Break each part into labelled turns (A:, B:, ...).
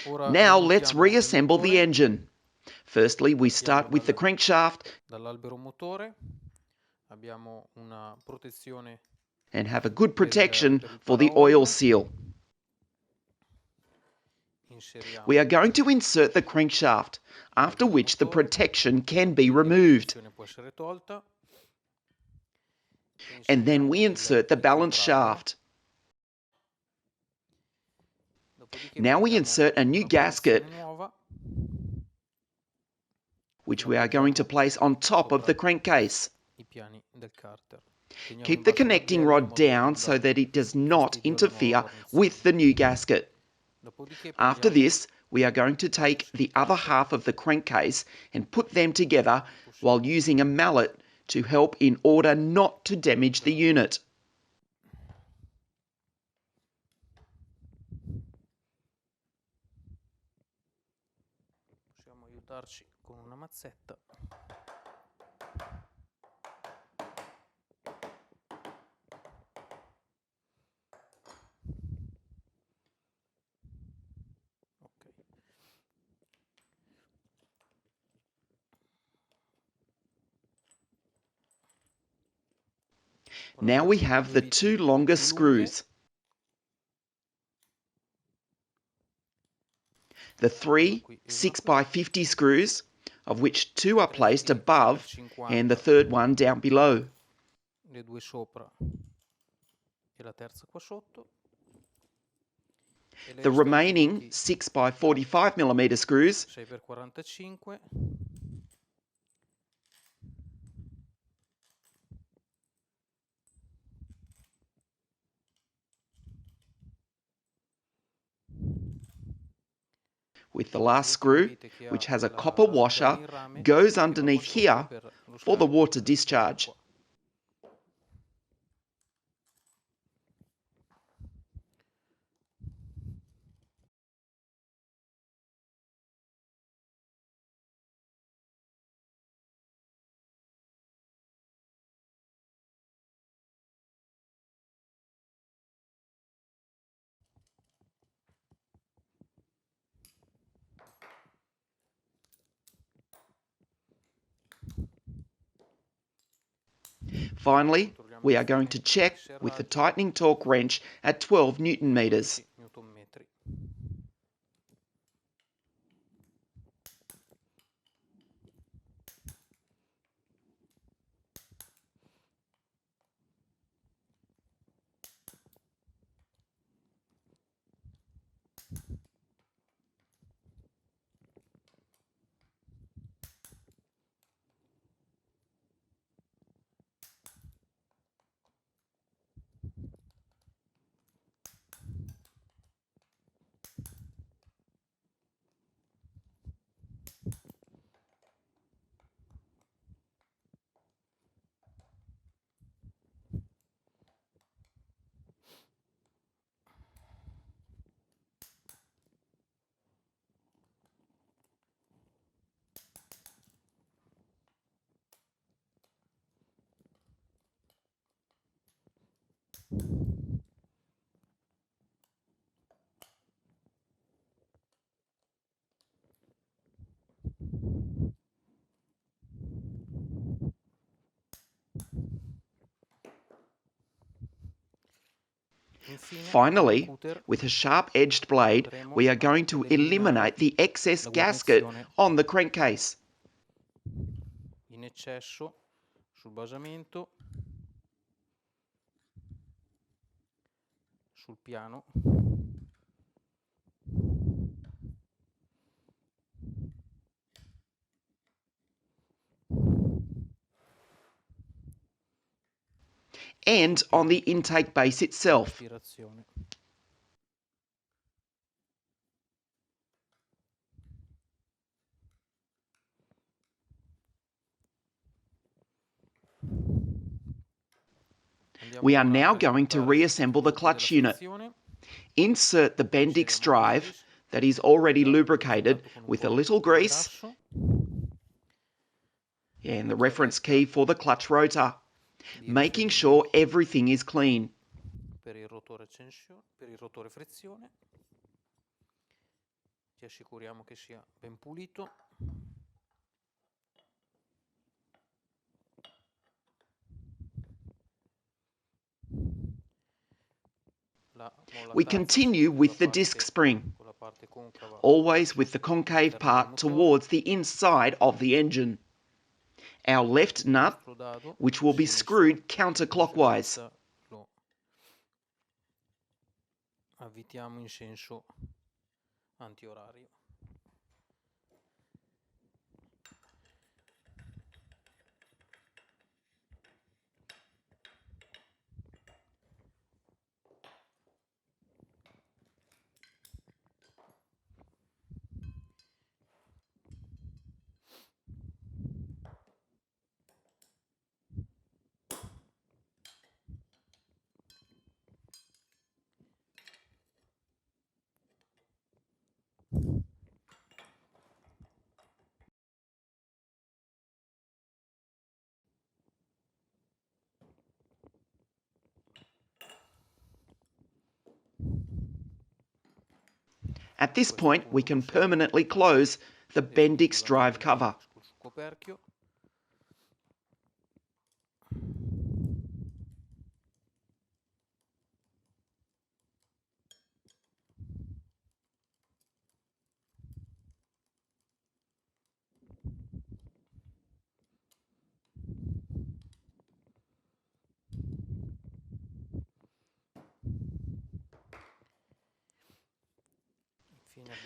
A: Now let's reassemble the engine. Firstly, we start with the crankshaft and have a good protection for the oil seal. We are going to insert the crankshaft, after which the protection can be removed. And then we insert the balance shaft. Now we insert a new gasket, which we are going to place on top of the crankcase. Keep the connecting rod down so that it does not interfere with the new gasket. After this, we are going to take the other half of the crankcase and put them together while using a mallet to help in order not to damage the unit. Now we have the two longest screws. The three 6x50 screws, of which two are placed above and the third one down below. The remaining 6x45mm screws with the last screw, which has a copper washer, goes underneath here for the water discharge. Finally, we are going to check with the tightening torque wrench at 12 Newton meters. Finally, with a sharp-edged blade, we are going to eliminate the excess gasket on the crankcase.
B: In eccesso sul basamento, sul piano.
A: And on the intake base itself. We are now going to reassemble the clutch unit. Insert the Bendix drive that is already lubricated with a little grease and the reference key for the clutch rotor, making sure everything is clean.
B: Ti assicuriamo che sia ben pulito.
A: We continue with the disc spring, always with the concave part towards the inside of the engine. Our left nut, which will be screwed counterclockwise.
B: Lo avvitiamo in senso antiorario.
A: At this point, we can permanently close the Bendix drive cover.
B: Sul coperchio.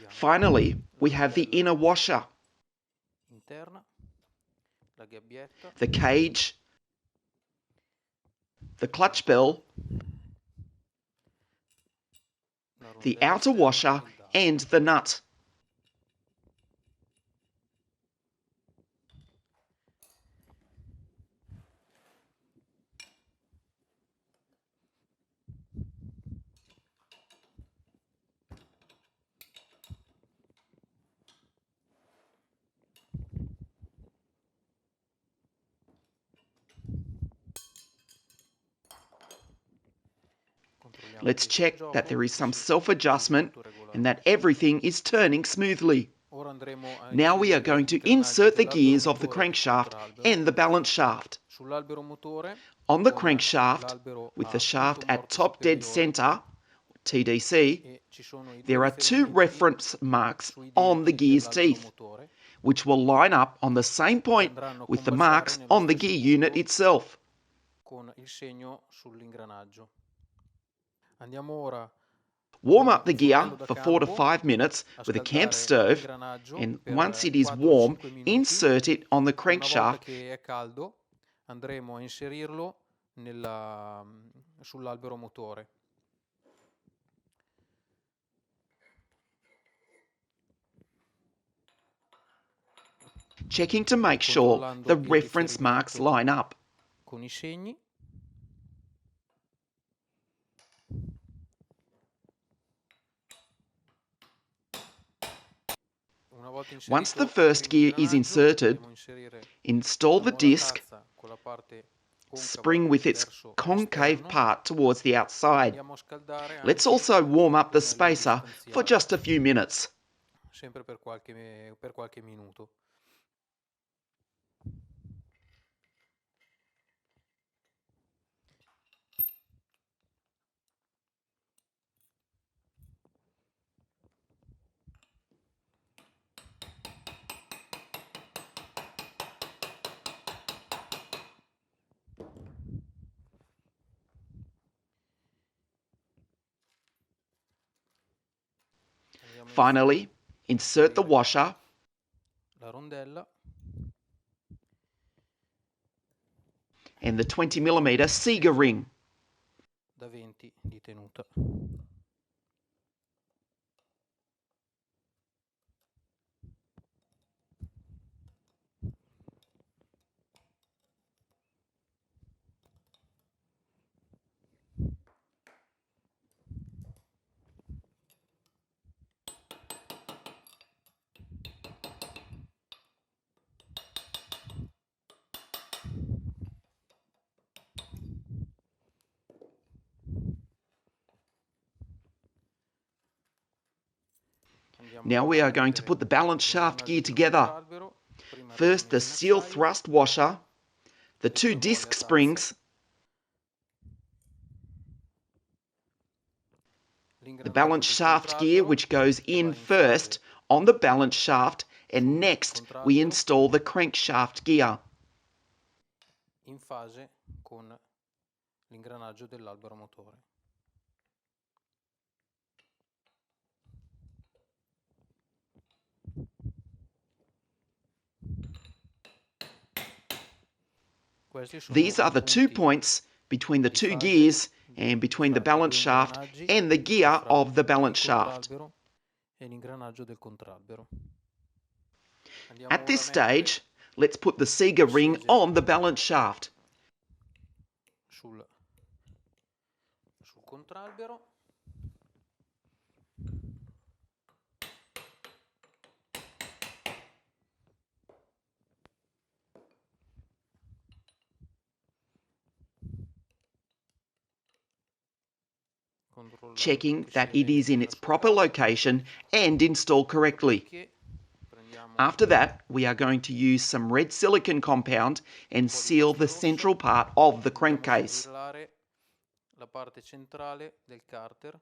A: Finally, we have the inner washer,
B: Interna, la gabbietta,
A: the cage, the clutch bell, the outer washer, and the nut. Let's check that there is some self-adjustment and that everything is turning smoothly. Now we are going to insert the gears of the crankshaft and the balance shaft. On the crankshaft, with the shaft at top dead center, TDC, there are two reference marks on the gear's teeth, which will line up on the same point with the marks on the gear unit itself. Warm up the gear for 4 to 5 minutes with a camp stove, and once it is warm, insert it on the crankshaft.
B: Andremo a inserirlo sull'albero motore.
A: Checking to make sure the reference marks line up.
B: Con I segni.
A: Once the first gear is inserted, install the disc, spring with its concave part towards the outside. Let's also warm up the spacer for just a few minutes.
B: Sempre per qualche minuto.
A: Finally, insert the washer,
B: la rondella,
A: and the 20mm Sega ring.
B: da 20 di tenuta.
A: Now we are going to put the balance shaft gear together. First the seal thrust washer, the two disc springs, the balance shaft gear which goes in first on the balance shaft, and next we install the crankshaft gear.
B: in fase con l'ingranaggio dell'albero motore.
A: These are the 2 points between the two gears and between the balance shaft and the gear of the balance shaft. At this stage, let's put the Sega ring on the balance shaft.
B: Sul contralbero.
A: Checking that it is in its proper location and installed correctly. After that, we are going to use some red silicone compound and seal the central part of the crankcase.
B: La parte centrale del carter.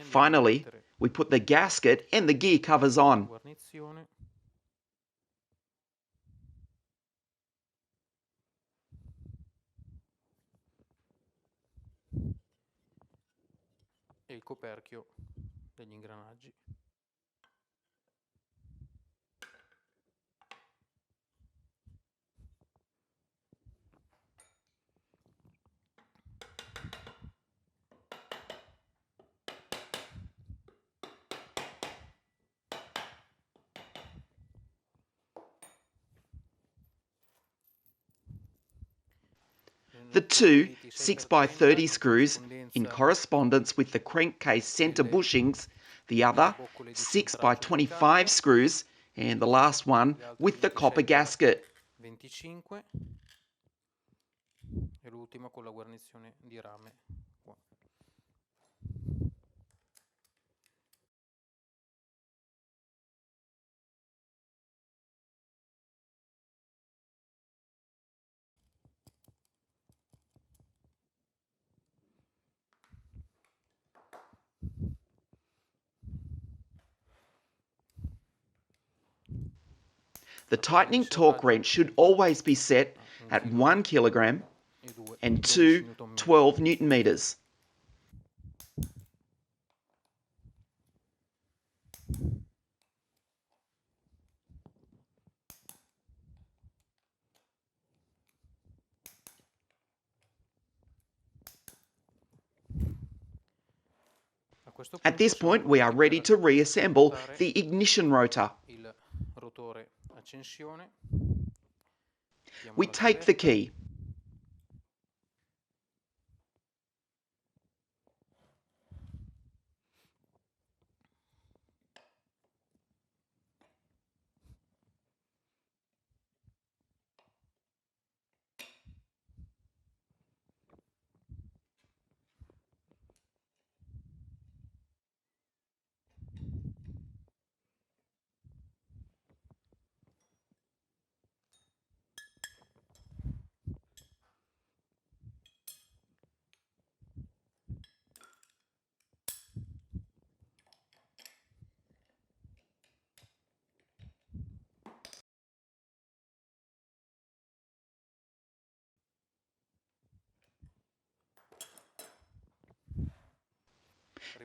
A: Finally, we put the gasket and the gear covers on.
B: E il coperchio degli ingranaggi.
A: The two 6x30 screws in correspondence with the crankcase centre bushings, the other 6x25 screws, and the last one with the copper gasket.
B: 25 e l'ultima con la guarnizione di rame qua.
A: The tightening torque wrench should always be set at 1 kilogram and two 12 Newton meters. At this point, we are ready to reassemble the ignition rotor.
B: Il rotore accensione.
A: We take the key.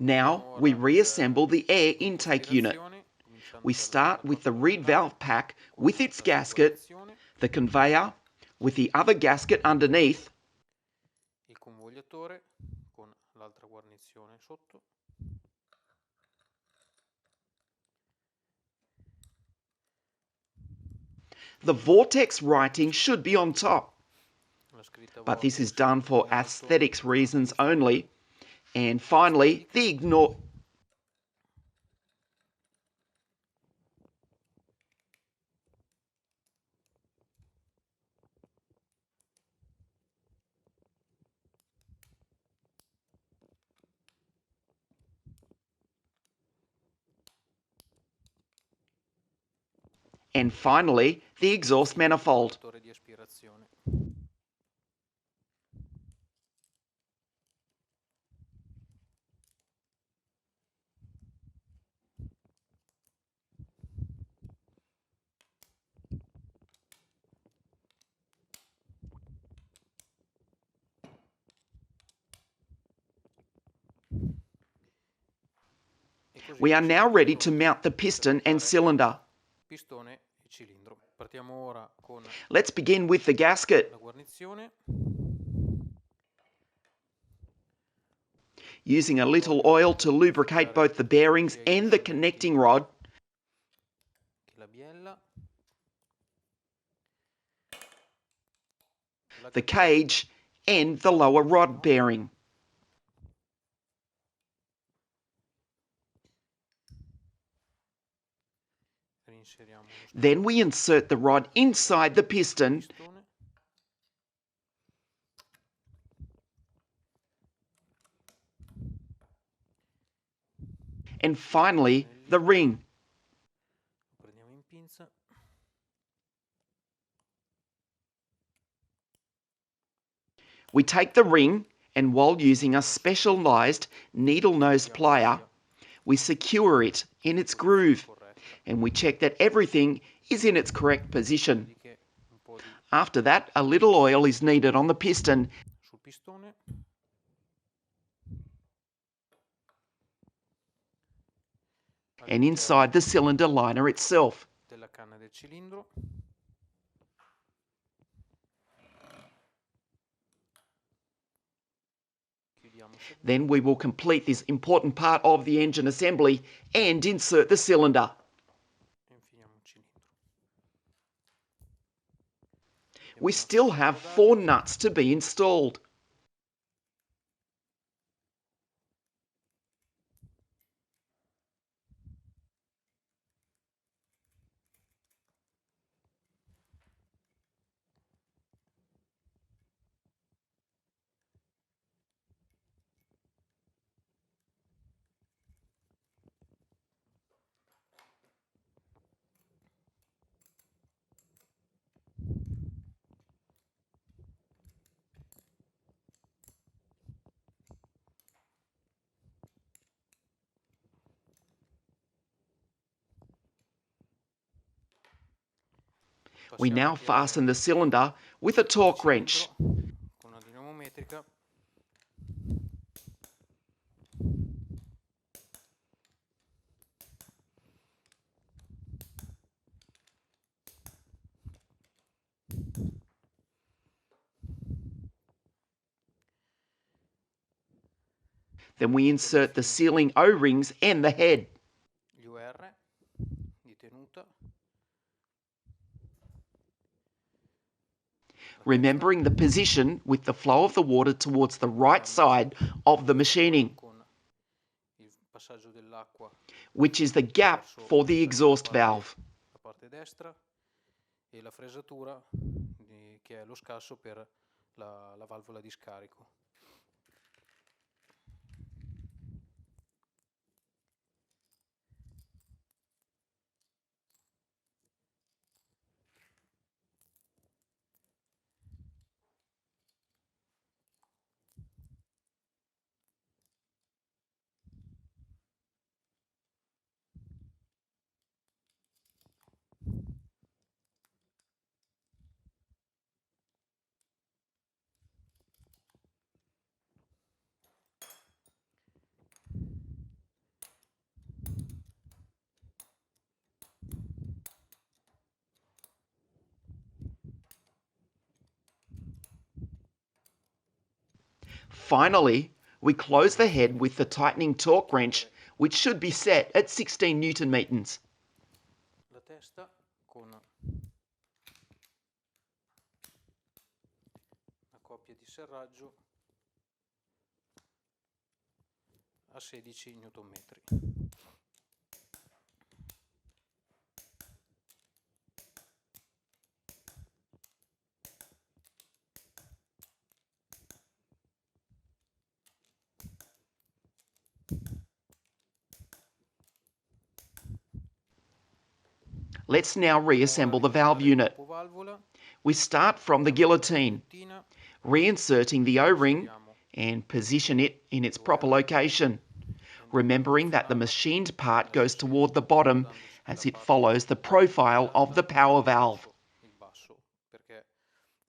A: Now we reassemble the air intake unit. We start with the reed valve pack with its gasket, the conveyor with the other gasket underneath,
B: Il convogliatore con l'altra guarnizione sotto.
A: The Vortex writing should be on top,
B: La scritta
A: but this is
B: Vortex
A: done for
B: in alto,
A: aesthetics reasons
B: giusto?
A: only. And finally, the ignore... And finally, the exhaust manifold.
B: Interruttore di aspirazione. E così
A: We are now
B: siamo
A: ready
B: pronti
A: to mount the
B: per
A: piston and
B: montare
A: cylinder.
B: pistone e cilindro. Partiamo ora con
A: Let's begin with the gasket.
B: la guarnizione.
A: Using a little oil to lubricate both the bearings and the connecting rod.
B: La biella.
A: The cage and the lower rod bearing.
B: Reinseriamo lo
A: Then we insert the rod inside the piston
B: pistone.
A: and finally the ring.
B: Lo prendiamo in pinza.
A: We take the ring and while using a specialised needle nose plier, we secure it in its groove and we check that everything is in its correct position.
B: Dopodiché un po' di
A: After that, a little oil is needed on the piston
B: sul pistone.
A: and inside the cylinder liner itself.
B: Della canna del cilindro.
A: Then we will complete this important part of the engine assembly and insert the cylinder.
B: Infiliamo un cilindro.
A: We still have 4 nuts to be installed. We now fasten the cylinder with a torque wrench.
B: Con una dinamometrica.
A: Then we insert the sealing O-rings and the head.
B: Gli UR di tenuta.
A: Remembering the position with the flow of the water towards the right side of the machining,
B: Con il passaggio dell'acqua
A: which is the gap for the exhaust valve.
B: la parte destra e la fresatura che è lo scasso per la valvola di scarico.
A: Finally, we close the head with the tightening torque wrench, which should be set at 16 Newton meters.
B: La testa con coppie di serraggio a 16 Nm.
A: Let's now reassemble the valve unit. We start from the guillotine, reinserting the O-ring and position it in its proper location, remembering that the machined part goes toward the bottom as it follows the profile of the power valve.
B: Perché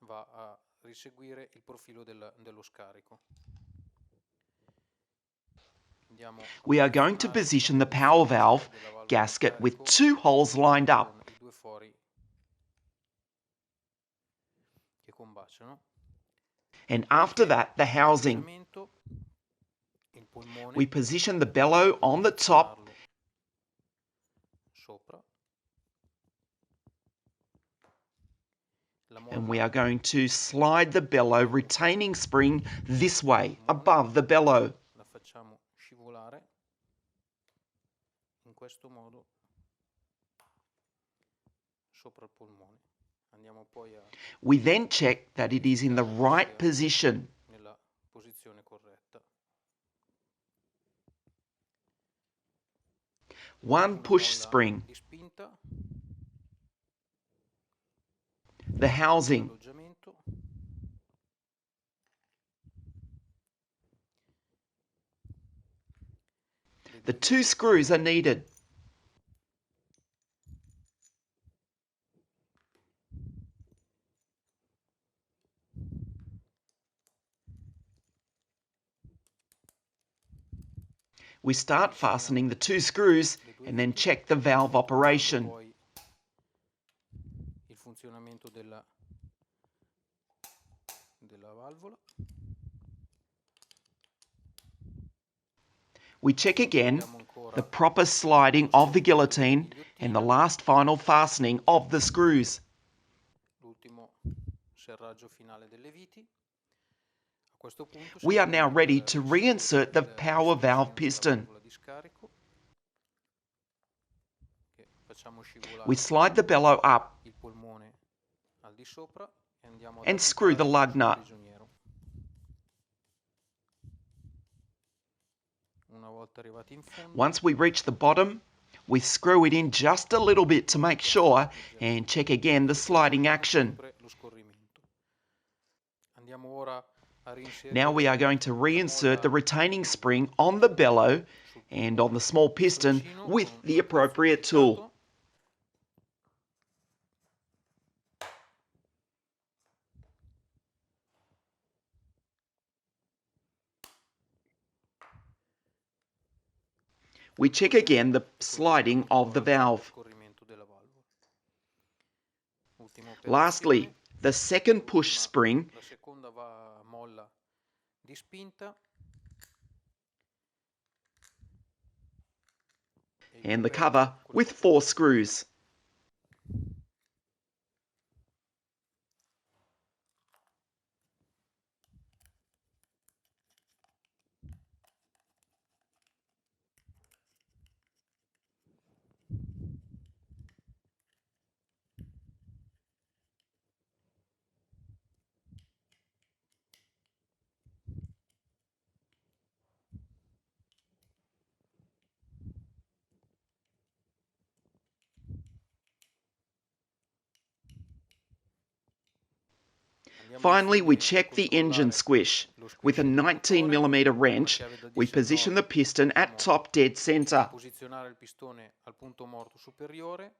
B: va a riseguire il profilo dello scarico.
A: We are going to position the power valve gasket with 2 holes lined up.
B: I due fori che combaciano.
A: And after that, the housing.
B: Il polmone,
A: We position the bellow on the top
B: sopra.
A: and we are going to slide the bellow retaining spring this way, above the bellow.
B: La facciamo scivolare in questo modo sopra il polmone. Andiamo poi a
A: We then check that it is in the right position.
B: nella posizione corretta.
A: One push spring,
B: Di spinta,
A: the housing,
B: alloggiamento,
A: the 2 screws are needed. We start fastening the 2 screws and then check the valve operation.
B: poi il funzionamento della valvola.
A: We check again the proper sliding of the guillotine and the last final fastening of the screws.
B: L'ultimo serraggio finale delle viti. A questo punto
A: We are now ready to reinsert the power valve piston. We slide the bellow up
B: il polmone al di sopra e andiamo ad
A: and screw the lug nut.
B: prigioniero. Una volta arrivati in fondo,
A: Once we reach the bottom, we screw it in just a little bit to make sure and check again the sliding action.
B: lo scorrimento. Andiamo ora a reinserire
A: Now we are going to reinsert the retaining spring on the bellow and on the small piston with the appropriate tool. We check again the sliding of the valve. Lastly, the second push spring
B: La seconda va a molla di spinta
A: and the cover with 4 screws. Finally, we check the engine squish. With a 19mm wrench, we position the piston at top dead center.
B: posizionare il pistone al punto morto superiore.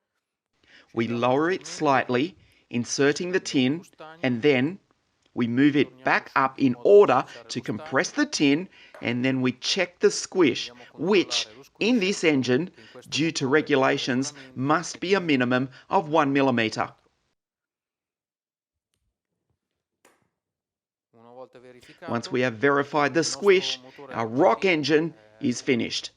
A: We lower it slightly, inserting the tin, and then we move it back up in order to compress the tin, and then we check the squish, which, in this engine, due to regulations, must be a minimum of 1mm. Once we have verified the squish, our Rok engine is finished.